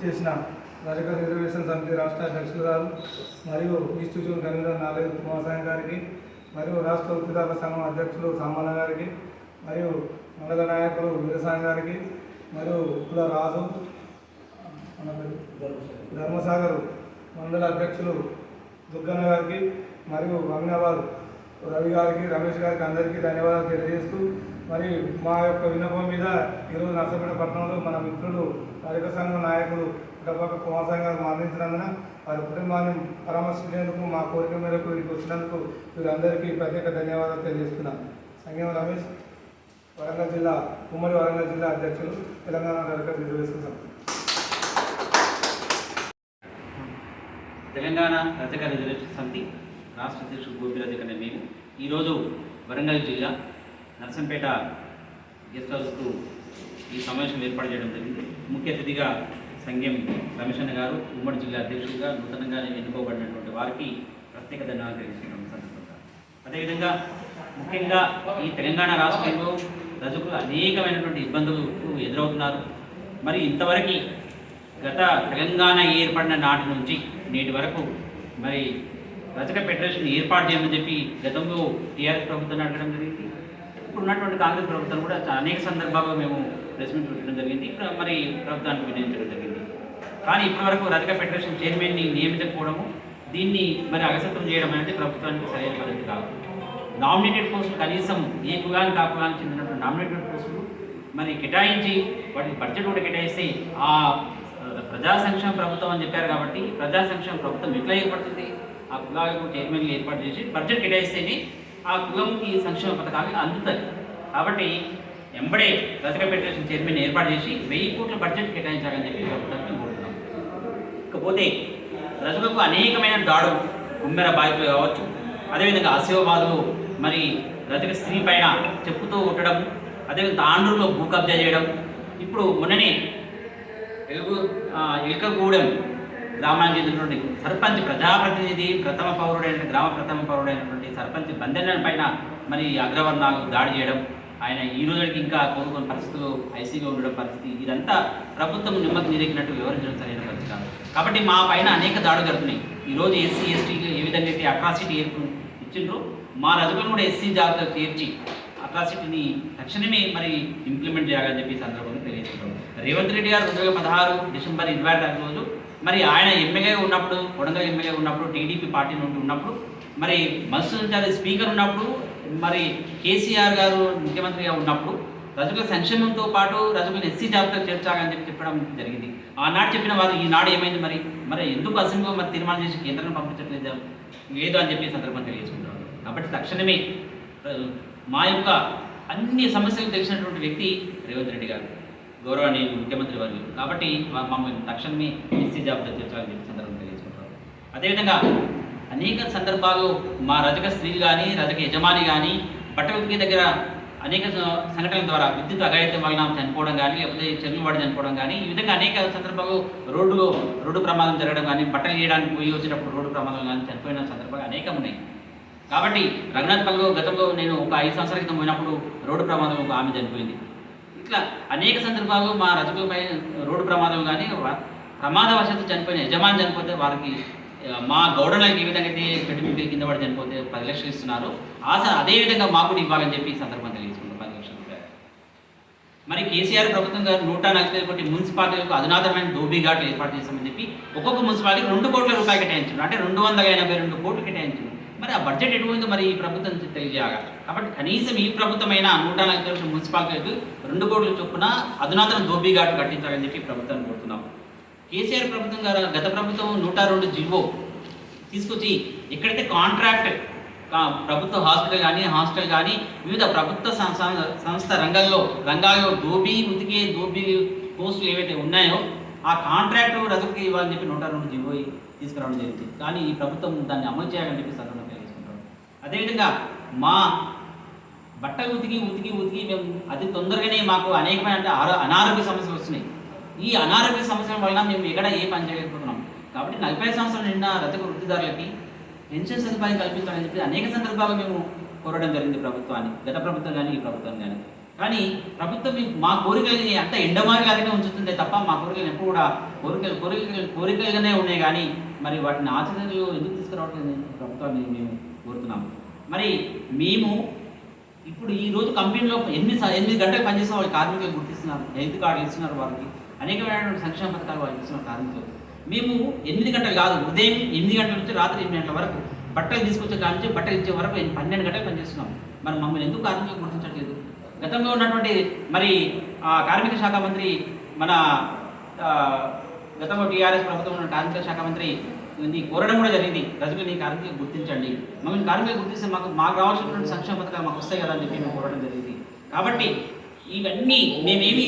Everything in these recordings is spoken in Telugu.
ఇచ్చేసిన రజక రిజర్వేషన్ సమితి రాష్ట్ర అధ్యక్షులు గారు మరియు east zone convener Nagendra Kumaraswamy గారికి మరియు రాష్ట్ర ఉద్యోగ సంఘం అధ్యక్షులు సామన్న గారికి మరియు మండల నాయకులు వీరస్వామి గారికి మరియు కుల రాజు ధర్మసాగర్ మండల అధ్యక్షులు దుర్గన్న గారికి మరియు వంగనాబాద్ రవి గారికి రమేష్ గారికి అందరికీ ధన్యవాదాలు తెలియజేస్తూ మరి మా యొక్క విన్నపం మీద ఈరోజు నర్సపేట పట్టణంలో మన మిత్రులు రజక సంఘం నాయకులు పుట్టపక్క కుమారస్వామి గారు మరణించినందున వారి కుటుంబాన్ని పరామర్శించేందుకు మా కోరిక మేరకు వీరికి వచ్చినందుకు వీరందరికీ ప్రత్యేక ధన్యవాదాలు తెలియజేస్తున్నాను. సంగం రమేష్, వరంగల్ జిల్లా ఉమ్మడి వరంగల్ జిల్లా అధ్యక్షులు, తెలంగాణ రజక రిజర్వేషన్ సమితి. తెలంగాణ రజక రిజర్వేషన్ సమితి రాష్ట్ర అధ్యక్షుడు గోపిరాజు కన్నా మేము ఈరోజు వరంగల్ జిల్లా నర్సంపేట గెస్ట్ హౌస్కు ఈ సమావేశం ఏర్పాటు చేయడం జరిగింది. ముఖ్య అతిథిగా సంగం రమేష్ అన్న గారు ఉమ్మడి జిల్లా అధ్యక్షుడిగా నూతనంగా ఎన్నుకోబడినటువంటి వారికి ప్రత్యేక ధన్యవాదాలు తెలియజేస్తున్నాం సందర్భంగా. అదేవిధంగా ముఖ్యంగా ఈ తెలంగాణ రాష్ట్రంలో రజకులు అనేకమైనటువంటి ఇబ్బందులకు ఎదురవుతున్నారు. మరి ఇంతవరకు గత తెలంగాణ ఏర్పడిన నాటి నుంచి నేటి వరకు మరి రజక ఫెడరేషన్ ఏర్పాటు చేయమని చెప్పి గతంలో టీఆర్ఎస్ ప్రభుత్వాన్ని అడగడం జరిగింది. ఇప్పుడు ఉన్నటువంటి కాంగ్రెస్ ప్రభుత్వం కూడా అనేక సందర్భాల్లో మేము ప్రెస్ మీట్ పెట్టడం జరిగింది, మరి ప్రభుత్వానికి వినియోగించడం జరిగింది. కానీ ఇప్పటివరకు రజక ఫెడరేషన్ చైర్మన్ని నియమించకపోవడము, దీన్ని మరి అగసత్వం చేయడం అనేది ప్రభుత్వానికి సరైన పద్ధతి కాదు. నామినేటెడ్ పోస్టులు కనీసం ఏ కులానికి ఆ కులానికి చెందినటువంటి నామినేటెడ్ పోస్టులు మరి కేటాయించి వాటికి బడ్జెట్ కూడా కేటాయిస్తే ఆ ప్రజా సంక్షేమ ప్రభుత్వం అని చెప్పారు కాబట్టి ప్రజా సంక్షేమ ప్రభుత్వం ఎట్లా ఏర్పడుతుంది? ఆ కులాలకు చైర్మన్లు ఏర్పాటు చేసి బడ్జెట్ కేటాయిస్తేనే ఆ కులంకి సంక్షేమ పథకాలు అందుతాయి. కాబట్టి ఎంబడే రజక ఫెడరేషన్ చైర్మన్ ఏర్పాటు చేసి 1000 కోట్ల బడ్జెట్ కేటాయించాలని చెప్పి ప్రభుత్వాన్ని కోరుతున్నాం. ఇకపోతే రజకులకు అనేకమైన దాడులు కుమ్మెర బాధితులు కావచ్చు, అదేవిధంగా ఆసిఫాబాద్లో మరి రజక స్త్రీ పైన చెప్పుతూ కొట్టడం, అదేవిధంగా తాండూరులో భూ కబ్జా చేయడం, ఇప్పుడు మొన్ననే ఎల్కగూడెం గ్రామానికి చెందినటువంటి సర్పంచ్ ప్రజాప్రతినిధి గ్రామ ప్రథమ పౌరుడైనటువంటి సర్పంచ్ బందెన్న పైన మరి అగ్రవర్ణాలు దాడి చేయడం, ఆయన ఈ రోజుకి ఇంకా కోరుకున్న పరిస్థితులు ఐసీగా ఉండడం పరిస్థితి, ఇదంతా ప్రభుత్వం నిమ్మకు నీరెక్కినట్టు వివరించడం సరైన పరిస్థితి కాదు. కాబట్టి మా పైన అనేక దాడులు జరుగుతున్నాయి. ఈరోజు ఎస్సీ ఎస్టీకి ఏ విధంగా అయితే అట్రాసిటీ ఇచ్చిండ్రో మా రజకులను కూడా ఎస్సీ జాబితా చేర్చి అట్రాసిటీని తక్షణమే మరి ఇంప్లిమెంట్ చేయాలని చెప్పి సందర్భంగా తెలియజేస్తున్నాం. రేవంత్ రెడ్డి గారు 2016 డిసెంబర్ 26 రోజు మరి ఆయన ఎమ్మెల్యే ఉన్నప్పుడు, కొడంగల్ ఎమ్మెల్యే ఉన్నప్పుడు, టీడీపీ పార్టీ నుండి ఉన్నప్పుడు, మరి మత్స్య స్పీకర్ ఉన్నప్పుడు, మరి కేసీఆర్ గారు ముఖ్యమంత్రిగా ఉన్నప్పుడు రజకుల సంక్షేమంతో పాటు రజకులను ఎస్సీ జాబితా చేర్చాలని చెప్పి చెప్పడం జరిగింది. ఆనాడు చెప్పిన వారు ఈనాడు ఏమైంది? మరి ఎందుకు అసెంబ్లీలో మరి తీర్మానం చేసి కేంద్రాన్ని పంపించట్లేదు లేదు అని చెప్పి సందర్భం తెలియజేసుకుంటున్నారు. కాబట్టి తక్షణమే మా యొక్క అన్ని సమస్యలు తెలిసినటువంటి వ్యక్తి రేవంత్ రెడ్డి గారు, గౌరవనీయులు ముఖ్యమంత్రి వారు. కాబట్టి మమ్మల్ని తక్షణమే ఎస్సీ జాబితా చేర్చాలని చెప్పి సందర్భం తెలియజేసుకుంటారు. అదేవిధంగా అనేక సందర్భాల్లో మా రజక స్త్రీలు కానీ రజక యజమాని కానీ బట్టల ఉతికే దగ్గర అనేక సంఘటనల ద్వారా విద్యుత్ అఘాయిత్యం వలన చనిపోవడం కానీ, లేకపోతే చెరువులు పడి చనిపోవడం కానీ, ఈ విధంగా అనేక సందర్భాల్లో రోడ్డు ప్రమాదం జరగడం కానీ, బట్టలు చేయడానికి పోయి వచ్చేటప్పుడు రోడ్డు ప్రమాదం కానీ చనిపోయిన సందర్భాలు అనేకం ఉన్నాయి. కాబట్టి రఘునాథ్పల్లిలో గతంలో నేను ఒక 5 సంవత్సరాల క్రితం పోయినప్పుడు రోడ్డు ప్రమాదం ఒక ఆమె చనిపోయింది. ఇట్లా అనేక సందర్భాల్లో మా రజకులపై రోడ్డు ప్రమాదం కానీ, ప్రమాదవశాత్తు చనిపోయిన యజమాని చనిపోతే వారికి మా గౌడలకు ఏ విధంగా అయితే పెట్టుబడి కింద పడి చనిపోతే 10 లక్షలు ఇస్తున్నారు, అదేవిధంగా మాకు కూడా ఇవ్వాలని చెప్పి సందర్భం తెలియజేసుకుంటాం. 10 లక్షల రూపాయలు. మరి కేసీఆర్ ప్రభుత్వం గారు 140 మున్సిపాలిటీలకు అధునాతనమైన దోబీ ఘాట్లు ఏర్పాటు చేస్తామని చెప్పి ఒక్కొక్క మున్సిపాలిటీకి 2 కోట్ల రూపాయలు కేటాయించారు, అంటే 282 కోట్లు కేటాయించారు. మరి ఆ బడ్జెట్ ఎటువంటిదో మరి ఈ ప్రభుత్వం తెలియజేయాలి. కాబట్టి కనీసం ఈ ప్రభుత్వమైన 140 మున్సిపాలిటీలకు 2 కోట్ల చొప్పున అధునాతన దోబీ ఘాట్లు కట్టించాలని చెప్పి ప్రభుత్వాన్ని కోరుతున్నాం. కేసీఆర్ ప్రభుత్వం గారు గత ప్రభుత్వం 102 జీవో తీసుకొచ్చి ఎక్కడైతే కాంట్రాక్ట్ ప్రభుత్వ హాస్టల్ కానీ వివిధ ప్రభుత్వ సంస్థ రంగాల్లో దోబీ పోస్టులు ఏవైతే ఉన్నాయో ఆ కాంట్రాక్టు రజకుకి ఇవ్వాలని చెప్పి 102 జీవో తీసుకురావడం జరిగింది. కానీ ఈ ప్రభుత్వం దాన్ని అమలు చేయాలని చెప్పి సందర్భంగా తెలియజేసుకుంటాం. అదేవిధంగా మా బట్టలు ఉతికి మేము అతి తొందరగానే మాకు అనేకమైన అనారోగ్య సమస్యలు వస్తున్నాయి. ఈ అనారోగ్య సమస్యల వలన మేము ఎక్కడ ఏ పని చేయలేకపోతున్నాం. కాబట్టి 40 సంవత్సరాలు నిండిన రజక వృత్తిదారులకి పెన్షన్ సదుపాయం కల్పించాలని చెప్పి అనేక సందర్భాల్లో మేము కోరడం జరిగింది ప్రభుత్వాన్ని, గత ప్రభుత్వం కానీ ఈ ప్రభుత్వం కానీ. కానీ ప్రభుత్వం మా కోరికలని అంత ఎండమారిగానే ఉంచుతుందే తప్ప మా కోరికలు ఎప్పుడు కూడా కోరికలుగానే ఉన్నాయి కానీ మరి వాటిని ఆచరణలో ఎందుకు తీసుకురావట్లేదు ప్రభుత్వాన్ని మేము కోరుతున్నాము. మరి మేము ఇప్పుడు ఈ రోజు కంపెనీలో 8 గంటలు పనిచేసిన వాళ్ళు కార్మికులు గుర్తిస్తున్నారు, హెల్త్ కార్డులు ఇస్తున్నారు, వారికి అనేకమైనటువంటి సంక్షేమ పథకాలు వాళ్ళు ఇస్తున్నారు కార్మికులు. మేము 8 గంటలు కాదు, ఉదయం 8 గంటల నుంచి రాత్రి 8 గంటల వరకు బట్టలు తీసుకొచ్చే కాడ నుంచి బట్టలు ఇచ్చే వరకు 12 గంటలు పనిచేస్తున్నాం. మరి మమ్మల్ని ఎందుకు కార్మికులు గుర్తించట్లేదు? గతంలో ఉన్నటువంటి మరి కార్మిక శాఖ మంత్రి మన గతంలో టీఆర్ఎస్ ప్రభుత్వం ఉన్న కార్మిక శాఖ మంత్రి కోరడం కూడా జరిగింది, రజకుని కార్మికులు గుర్తించండి, మమ్మల్ని కార్మికులు గుర్తిస్తే మాకు రావాల్సినటువంటి సంక్షేమ పథకాలు మాకు వస్తాయి కదా అని చెప్పి మేము కోరడం జరిగింది. కాబట్టి ఇవన్నీ మేమేమి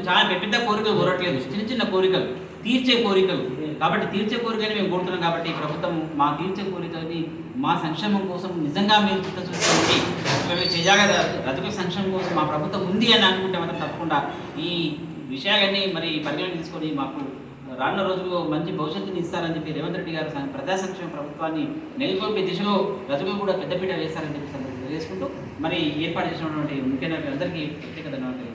చాలా పెద్ద కోరికలు కోరట్లేదు, చిన్న కోరికలు, తీర్చే కోరికలు. కాబట్టి తీర్చే కోరికని మేము కోరుతున్నాం. కాబట్టి ప్రభుత్వం మా తీర్చే కోరికలని మా సంక్షేమం కోసం నిజంగా మీరు చిత్తశుద్ధి మేము చేయాలి, రజకుల సంక్షేమం కోసం మా ప్రభుత్వం ఉంది అని అనుకుంటే మాత్రం తప్పకుండా ఈ విషయాలన్నీ మరి పరిగణన తీసుకొని మాకు రానున్న రోజుల్లో మంచి భవిష్యత్తుని ఇస్తారని చెప్పి రేవంత్ రెడ్డి గారు ప్రజా సంక్షేమ ప్రభుత్వాన్ని నెలకొల్పే దిశలో రజకులు కూడా పెద్దపీట వేస్తారని చెప్పి తెలియజేసుకుంటూ మరి ఏర్పాటు చేసినటువంటి ముఖ్య నాయకులందరికీ ప్రత్యేక ధన్యవాదాలు.